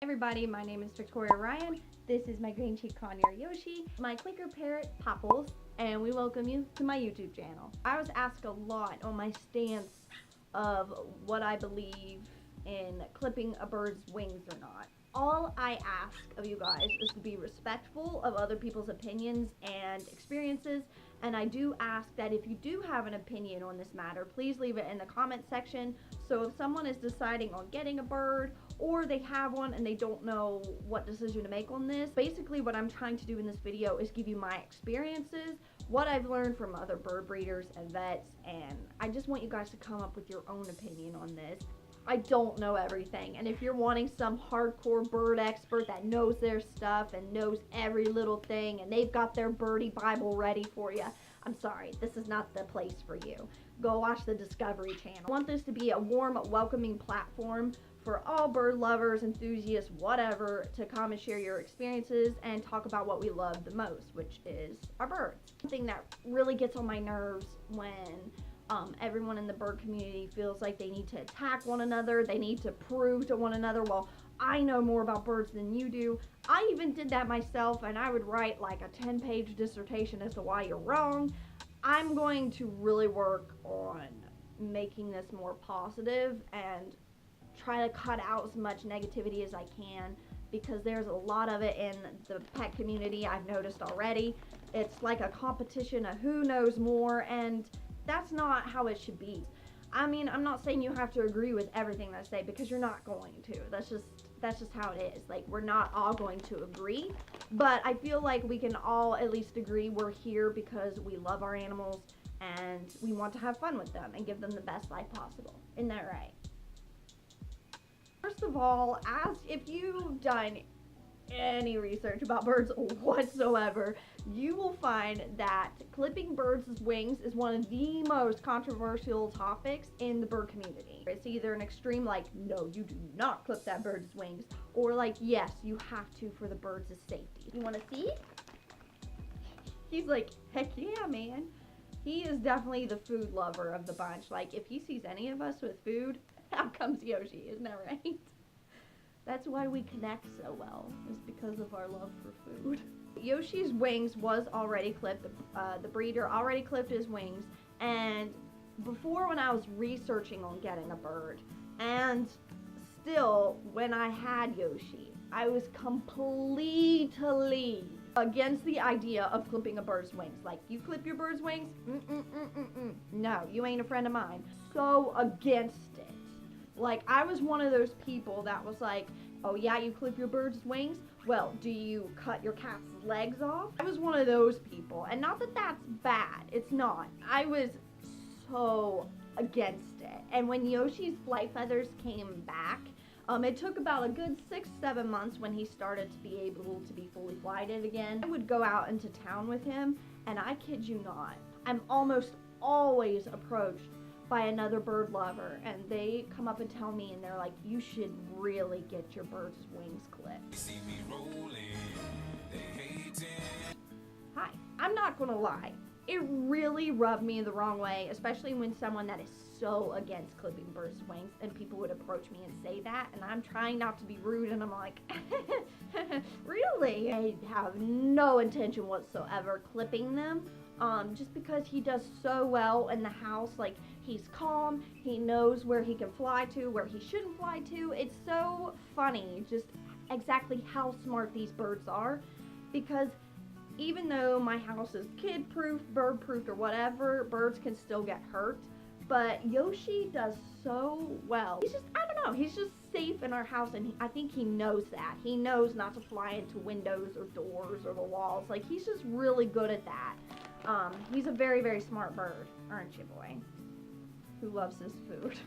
Everybody, my name is Victoria Ryan. This is my green cheek conure Yoshi, my clicker parrot Popples, and we welcome you to my YouTube channel. I was asked a lot on my stance of what I believe in clipping a bird's wings or not. All I ask of you guys is to be respectful of other people's opinions and experiences, and I do ask that if you do have an opinion on this matter, please leave it in the comment section. So if someone is deciding on getting a bird, or they have one and they don't know what decision to make on this, basically what I'm trying to do in this video is give you my experiences, what I've learned from other bird breeders and vets, and I just want you guys to come up with your own opinion on this. I don't know everything, and if you're wanting some hardcore bird expert that knows their stuff and knows every little thing and they've got their birdie Bible ready for you, I'm sorry, this is not the place for you. Go watch the Discovery Channel. I want this to be a warm, welcoming platform for all bird lovers, enthusiasts, whatever, to come and share your experiences and talk about what we love the most, which is our birds. Something that really gets on my nerves when everyone in the bird community feels like they need to attack one another, they need to prove to one another, well, I know more about birds than you do. I even did that myself, and I would write like a 10-page dissertation as to why you're wrong. I'm going to really work on making this more positive and try to cut out as much negativity as I can, because there's a lot of it in the pet community. I've noticed already. It's like a competition of who knows more, and that's not how it should be. I mean, I'm not saying you have to agree with everything I say, because you're not going to. That's just how it is. Like, we're not all going to agree, but I feel like we can all at least agree we're here because we love our animals and we want to have fun with them and give them the best life possible. Isn't that right? First of all, if you've done any research about birds whatsoever, you will find that clipping birds' wings is one of the most controversial topics in the bird community. It's either an extreme like, no, you do not clip that bird's wings, or like, yes, you have to for the bird's safety. You want to see? He's like, heck yeah, man. He is definitely the food lover of the bunch. Like, if he sees any of us with food, out comes Yoshi, isn't that right? That's why we connect so well, is because of our love for food. Yoshi's wings was already clipped. The breeder already clipped his wings, and before, when I was researching on getting a bird, and still when I had Yoshi, I was completely against the idea of clipping a bird's wings. Like, you clip your bird's wings? No, you ain't a friend of mine. So against it. Like, I was one of those people that was like, oh yeah, you clip your bird's wings? Well, do you cut your cat's legs off? I was one of those people, and not that that's bad, it's not. I was so against it. And when Yoshi's flight feathers came back, it took about a good 6-7 months when he started to be able to be fully flighted again. I would go out into town with him, and I kid you not, I'm almost always approached by another bird lover, and they come up and tell me, and they're like, you should really get your bird's wings clipped. Hi, I'm not gonna lie, it really rubbed me the wrong way, especially when someone that is so against clipping birds' wings, and people would approach me and say that, and I'm trying not to be rude, and I'm like, really? I have no intention whatsoever clipping them. Just because he does so well in the house. Like, he's calm, he knows where he can fly to, where he shouldn't fly to. It's so funny just exactly how smart these birds are, because even though my house is kid-proof, bird-proof, or whatever, birds can still get hurt. But Yoshi does so well. He's just, I don't know, he's just safe in our house, and I think he knows that. He knows not to fly into windows or doors or the walls. Like, he's just really good at that. He's a very, very smart bird, aren't you, boy? Who loves his food.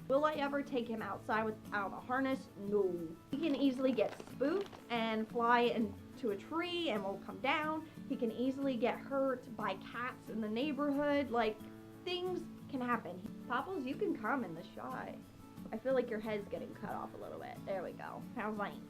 Will I ever take him outside without a harness? No. He can easily get spooked and fly into a tree and will come down. He can easily get hurt by cats in the neighborhood. Like, things can happen. Popples, you can come in the shot. I feel like your head's getting cut off a little bit. There we go. How's mine?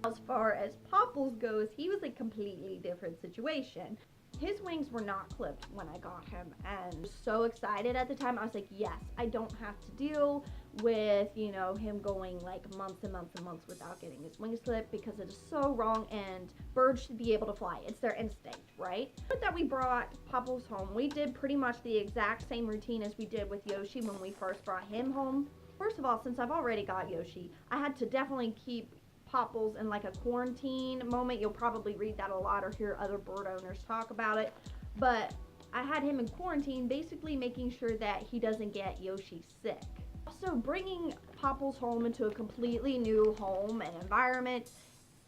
As far as Popples goes, he was a completely different situation. His wings were not clipped when I got him, and I was so excited at the time. I was like, yes, I don't have to deal with, you know, him going like months and months and months without getting his wings clipped because it is so wrong and birds should be able to fly. It's their instinct, right? But that we brought Popples home, we did pretty much the exact same routine as we did with Yoshi when we first brought him home. First of all, since I've already got Yoshi, I had to definitely keep Popples in like a quarantine moment. You'll probably read that a lot or hear other bird owners talk about it. But I had him in quarantine, basically making sure that he doesn't get Yoshi sick. Also, bringing Popples home into a completely new home and environment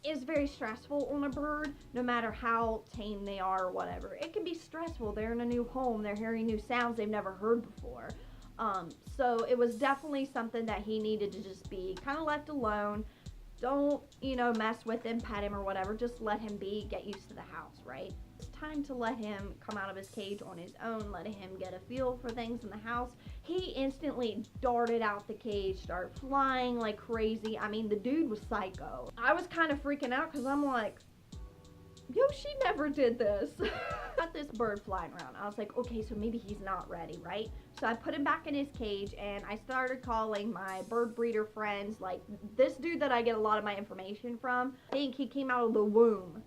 is very stressful on a bird, no matter how tame they are or whatever. It can be stressful. They're in a new home. They're hearing new sounds they've never heard before. So it was definitely something that he needed to just be kind of left alone. Don't, you know, mess with him, pet him or whatever. Just let him be, get used to the house, right? It's time to let him come out of his cage on his own, let him get a feel for things in the house. He instantly darted out the cage, started flying like crazy. I mean, the dude was psycho. I was kind of freaking out because I'm like, Yoshi never did this. Got this bird flying around. I was like, okay, so maybe he's not ready, right? So I put him back in his cage and I started calling my bird breeder friends, like this dude that I get a lot of my information from. I think he came out of the womb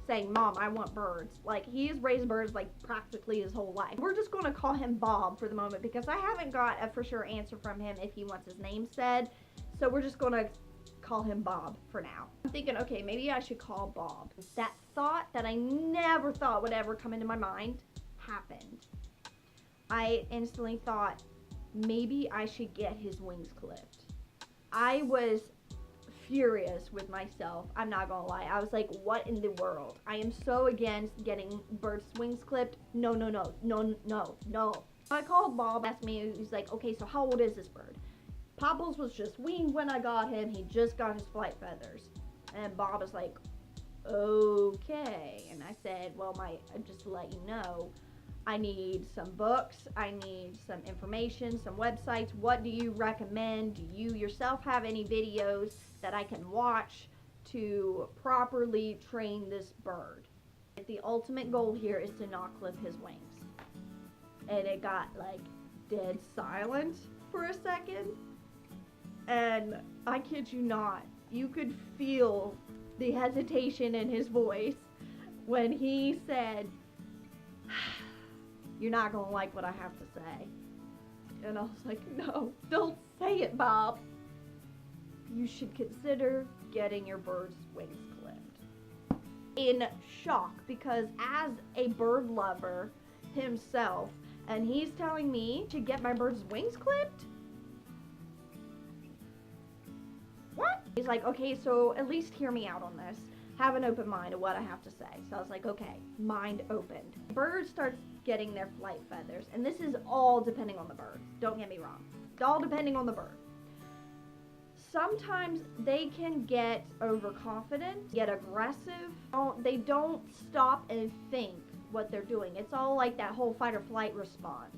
saying, Mom, I want birds. Like, he has raised birds like practically his whole life. We're just going to call him Bob for the moment because I haven't got a for sure answer from him if he wants his name said. So we're just going to call him Bob for now. I'm thinking, okay, maybe I should call Bob. That thought that I never thought would ever come into my mind happened. I instantly thought maybe I should get his wings clipped. I was furious with myself. I'm not gonna lie. I was like, what in the world? I am so against getting birds' wings clipped. No, no, no, no, no, no. I called Bob, asked me, he's like, okay, so how old is this bird? Popples was just weaned when I got him. He just got his flight feathers. And Bob is like, okay. And I said, well, just to let you know, I need some books. I need some information, some websites. What do you recommend? Do you yourself have any videos that I can watch to properly train this bird? The ultimate goal here is to not clip his wings. And it got like dead silent for a second. And I kid you not, you could feel the hesitation in his voice when he said, you're not gonna like what I have to say. And I was like, no, don't say it, Bob. You should consider getting your bird's wings clipped. In shock, because as a bird lover himself, and he's telling me to get my bird's wings clipped? What? He's like, okay, so at least hear me out on this. Have an open mind of what I have to say. So I was like, okay, mind opened. Bird starts getting their flight feathers, and this is all depending on the bird. Don't get me wrong. It's all depending on the bird. Sometimes they can get overconfident, get aggressive. They don't stop and think what they're doing. It's all like that whole fight or flight response.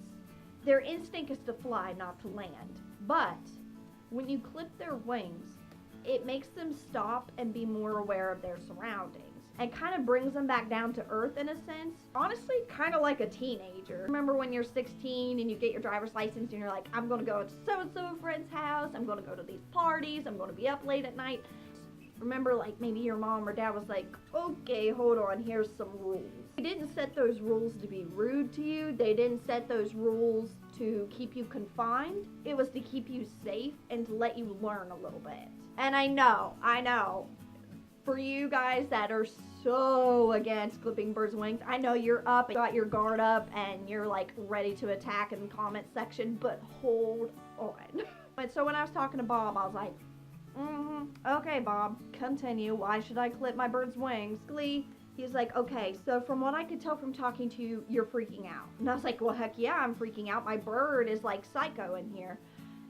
Their instinct is to fly, not to land. But when you clip their wings, it makes them stop and be more aware of their surroundings and kind of brings them back down to earth in a sense. Honestly, kind of like a teenager. Remember when you're 16 and you get your driver's license and you're like, I'm gonna go to so-and-so friend's house, I'm gonna go to these parties, I'm gonna be up late at night. Remember, like, maybe your mom or dad was like, okay, hold on, here's some rules. They didn't set those rules to be rude to you. They didn't set those rules to keep you confined. It was to keep you safe and to let you learn a little bit. And I know, for you guys that are so against clipping birds' wings, I know you're up, got your guard up, and you're like ready to attack in the comment section, but hold on. And so when I was talking to Bob, I was like, okay, Bob, continue. Why should I clip my bird's wings? He's like, okay, so from what I could tell from talking to you, you're freaking out. And I was like, well, heck yeah, I'm freaking out. My bird is like psycho in here.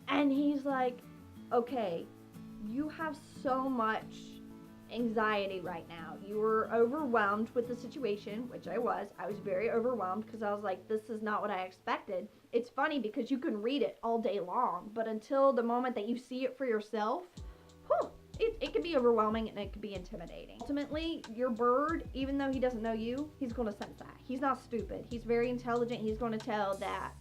And he's like, okay, you have so much anxiety right now. You were overwhelmed with the situation, which I was. I was very overwhelmed because I was like, this is not what I expected. It's funny because you can read it all day long, but until the moment that you see it for yourself, it can be overwhelming and it can be intimidating. Ultimately, your bird, even though he doesn't know you, he's going to sense that. He's not stupid. He's very intelligent. He's going to tell that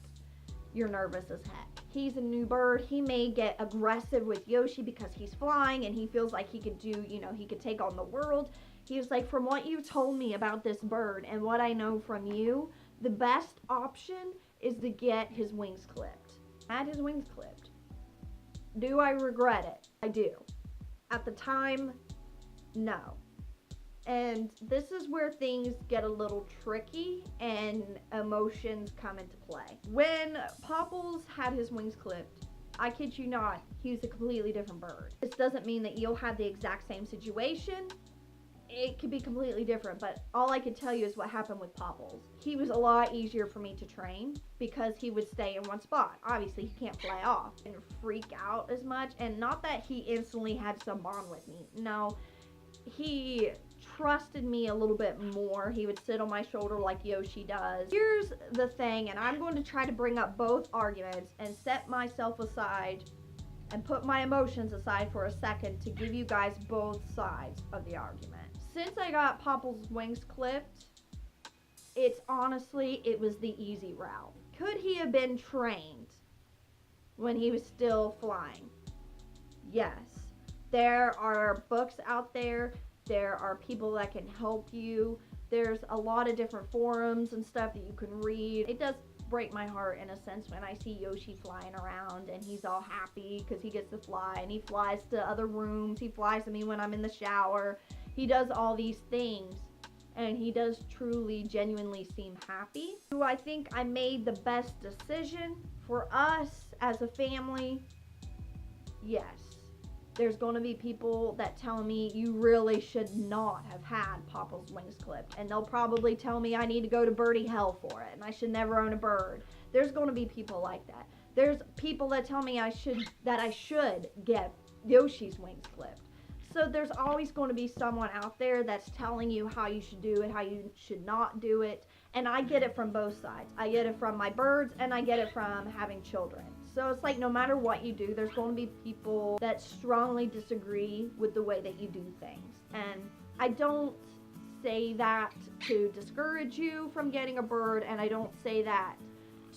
you're nervous as heck. he's a new bird. He may get aggressive with Yoshi because he's flying and he feels like he could do, he could take on the world. He was like, from what you told me about this bird and what I know from you, the best option is to get his wings clipped. Had his wings clipped. Do I regret it? I do. At the time, no. And this is where things get a little tricky and emotions come into play. When Popples had his wings clipped, I kid you not, he's a completely different bird. This doesn't mean that you'll have the exact same situation. It could be completely different, but all I can tell you is what happened with Popples. He was a lot easier for me to train because he would stay in one spot. Obviously, he can't fly off and freak out as much, and not that he instantly had some bond with me. No, he trusted me a little bit more. He would sit on my shoulder like Yoshi does. Here's the thing, and I'm going to try to bring up both arguments and set myself aside and put my emotions aside for a second to give you guys both sides of the argument. Since I got Popple's wings clipped, it was the easy route. Could he have been trained when he was still flying? Yes. There are books out there. There are people that can help you. There's a lot of different forums and stuff that you can read. It does break my heart in a sense when I see Yoshi flying around and he's all happy because he gets to fly, and he flies to other rooms. He flies to me when I'm in the shower. He does all these things, and he does truly, genuinely seem happy. Do I think I made the best decision for us as a family? Yes. There's going to be people that tell me you really should not have had Popple's wings clipped, and they'll probably tell me I need to go to birdie hell for it and I should never own a bird. There's going to be people like that. There's people that tell me I should get Yoshi's wings clipped. So there's always going to be someone out there that's telling you how you should do it, how you should not do it, and I get it from both sides. I get it from my birds, and I get it from having children. So it's like no matter what you do, there's going to be people that strongly disagree with the way that you do things. And I don't say that to discourage you from getting a bird, and I don't say that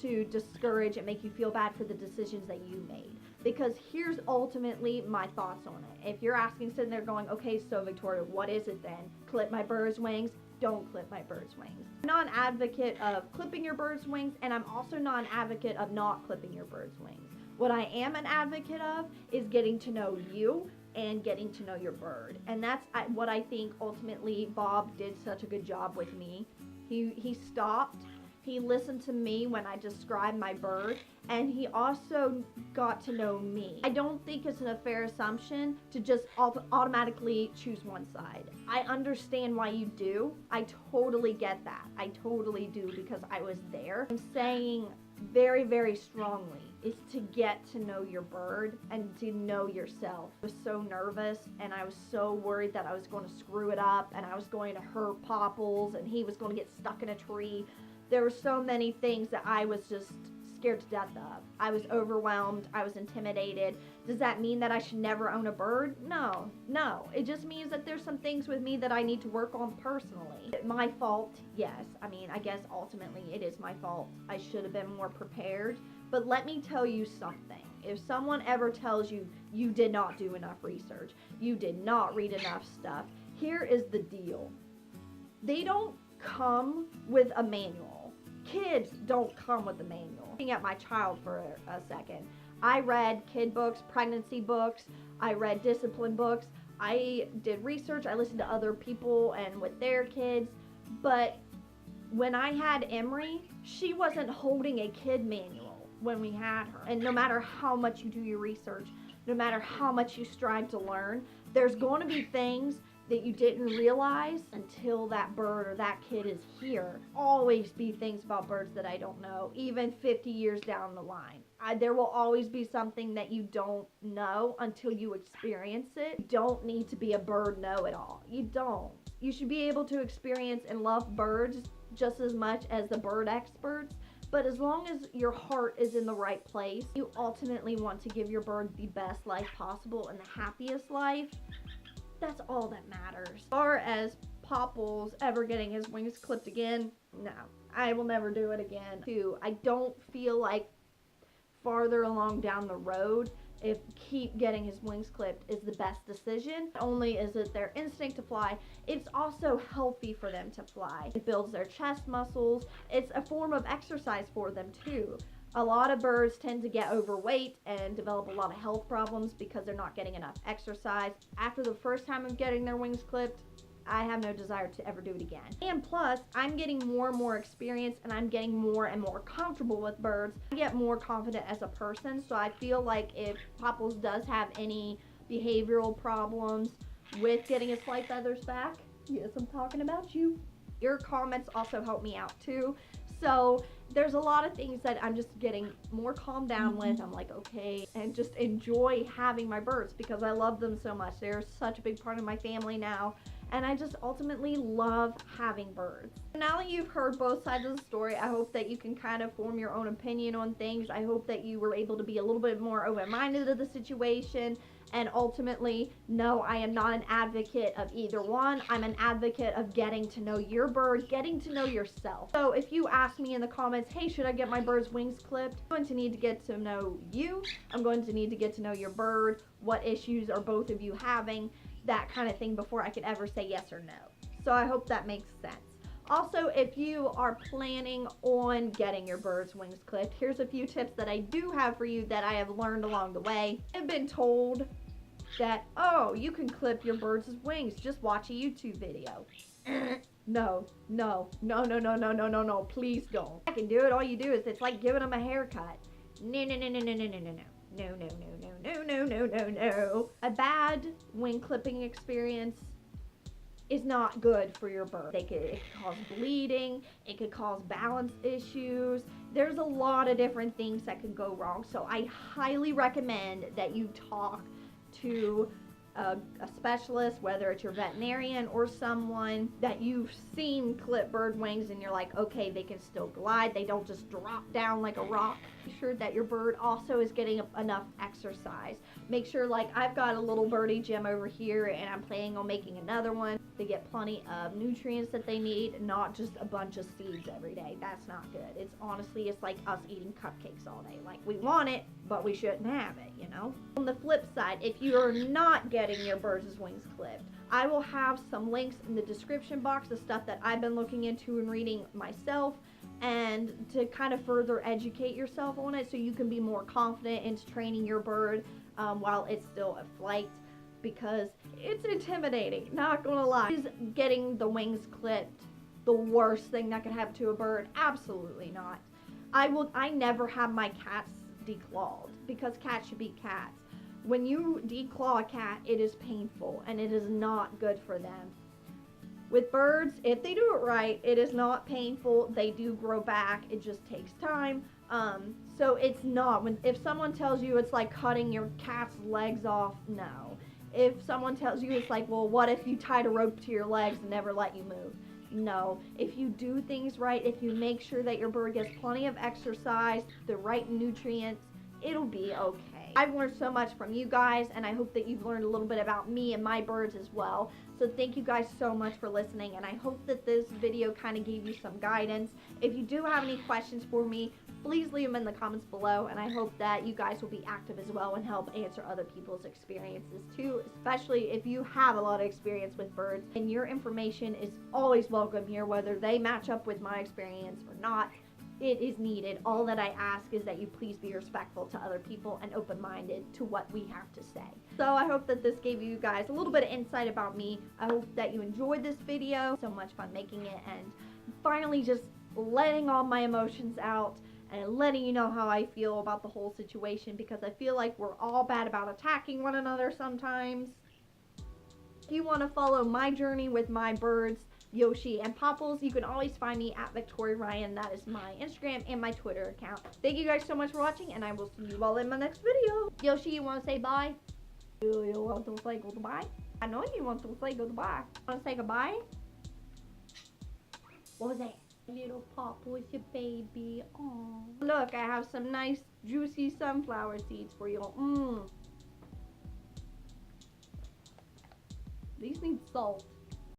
to discourage and make you feel bad for the decisions that you made. Because here's ultimately my thoughts on it. If you're asking, sitting there going, okay, so Victoria, what is it then? Clip my bird's wings? Don't clip my bird's wings. I'm not an advocate of clipping your bird's wings, and I'm also not an advocate of not clipping your bird's wings. What I am an advocate of is getting to know you and getting to know your bird. And that's what I think ultimately Bob did such a good job with me. He stopped. He listened to me when I described my bird, and he also got to know me. I don't think it's a fair assumption to just automatically choose one side. I understand why you do. I totally get that. I totally do, because I was there. I'm saying very, very strongly is to get to know your bird and to know yourself. I was so nervous, and I was so worried that I was going to screw it up and I was going to hurt Popples and he was going to get stuck in a tree. There were so many things that I was just scared to death of. I was overwhelmed. I was intimidated. Does that mean that I should never own a bird? No. It just means that there's some things with me that I need to work on personally. My fault, yes. I mean, I guess ultimately it is my fault. I should have been more prepared. But let me tell you something. If someone ever tells you you did not do enough research, you did not read enough stuff, here is the deal. They don't come with a manual. Kids don't come with a manual. Looking at my child for a second, I read kid books, pregnancy books, I read discipline books, I did research, I listened to other people and with their kids, but when I had Emery, she wasn't holding a kid manual when we had her. And no matter how much you do your research, no matter how much you strive to learn, there's going to be things that you didn't realize until that bird or that kid is here. Always be things about birds that I don't know, even 50 years down the line. There will always be something that you don't know until you experience it. You don't need to be a bird know-it-all. You don't. You should be able to experience and love birds just as much as the bird experts. But as long as your heart is in the right place, you ultimately want to give your bird the best life possible and the happiest life. That's all that matters. As far as Popples ever getting his wings clipped again, no, I will never do it again. I don't feel like farther along down the road, if keep getting his wings clipped is the best decision. Not only is it their instinct to fly, it's also healthy for them to fly. It builds their chest muscles. It's a form of exercise for them too. A lot of birds tend to get overweight and develop a lot of health problems because they're not getting enough exercise. After the first time of getting their wings clipped, I have no desire to ever do it again. And plus, I'm getting more and more experience, and I'm getting more and more comfortable with birds. I get more confident as a person, so I feel like if Popples does have any behavioral problems with getting his flight feathers back, yes, I'm talking about you. Your comments also help me out too. So there's a lot of things that I'm just getting more calmed down with. I'm like, okay, and just enjoy having my birds because I love them so much. They're such a big part of my family now. And I just ultimately love having birds. Now that you've heard both sides of the story, I hope that you can kind of form your own opinion on things. I hope that you were able to be a little bit more open-minded of the situation. And ultimately, no, I am not an advocate of either one. I'm an advocate of getting to know your bird, getting to know yourself. So if you ask me in the comments, hey, should I get my bird's wings clipped? I'm going to need to get to know you. I'm going to need to get to know your bird. What issues are both of you having? That kind of thing before I could ever say yes or no. So I hope that makes sense. Also, if you are planning on getting your bird's wings clipped, here's a few tips that I do have for you that I have learned along the way. I've been told that, oh, you can clip your bird's wings, just watch a YouTube video. No, please don't. I can do it. All you do is, it's like giving them a haircut. No. No. A bad wing clipping experience is not good for your bird. It could cause bleeding, it could cause balance issues. There's a lot of different things that could go wrong. So I highly recommend that you talk to a specialist, whether it's your veterinarian or someone that you've seen clip bird wings and you're like, okay, they can still glide, they don't just drop down like a rock. Make sure that your bird also is getting enough exercise. Make sure, like I've got a little birdie gym over here and I'm planning on making another one. They get plenty of nutrients that they need, not just a bunch of seeds every day. That's not good. It's honestly, it's like us eating cupcakes all day. Like, we want it, but we shouldn't have it, you know? On the flip side, if you're not getting your bird's wings clipped, I will have some links in the description box of stuff that I've been looking into and reading myself, and to kind of further educate yourself on it so you can be more confident in training your bird while it's still a flight, because it's intimidating, not gonna lie. Is getting the wings clipped the worst thing that could happen to a bird? Absolutely not. I never have my cats declawed, because cats should be cats. When you declaw a cat, it is painful and it is not good for them. With birds, if they do it right, it is not painful. They do grow back. It just takes time. So it's not. If someone tells you it's like cutting your cat's legs off, no. If someone tells you it's like, well, what if you tied a rope to your legs and never let you move? No. If you do things right, if you make sure that your bird gets plenty of exercise, the right nutrients, it'll be okay. I've learned so much from you guys, and I hope that you've learned a little bit about me and my birds as well. So thank you guys so much for listening, and I hope that this video kind of gave you some guidance. If you do have any questions for me, please leave them in the comments below, and I hope that you guys will be active as well and help answer other people's experiences too, especially if you have a lot of experience with birds. And your information is always welcome here, whether they match up with my experience or not. It is needed. All that I ask is that you please be respectful to other people and open-minded to what we have to say. So I hope that this gave you guys a little bit of insight about me. I hope that you enjoyed this video. So much fun making it, and finally just letting all my emotions out and letting you know how I feel about the whole situation, because I feel like we're all bad about attacking one another sometimes. If you want to follow my journey with my birds, Yoshi and Popples, you can always find me at Victoria Ryan. That is my Instagram and my Twitter account. Thank you guys so much for watching, and I will see you all in my next video. Yoshi, you want to say bye? You want to say goodbye? I know you want to say goodbye. Want to say goodbye? What was that? Little Popple with your baby. Aww. Look, I have some nice juicy sunflower seeds for you. These need salt.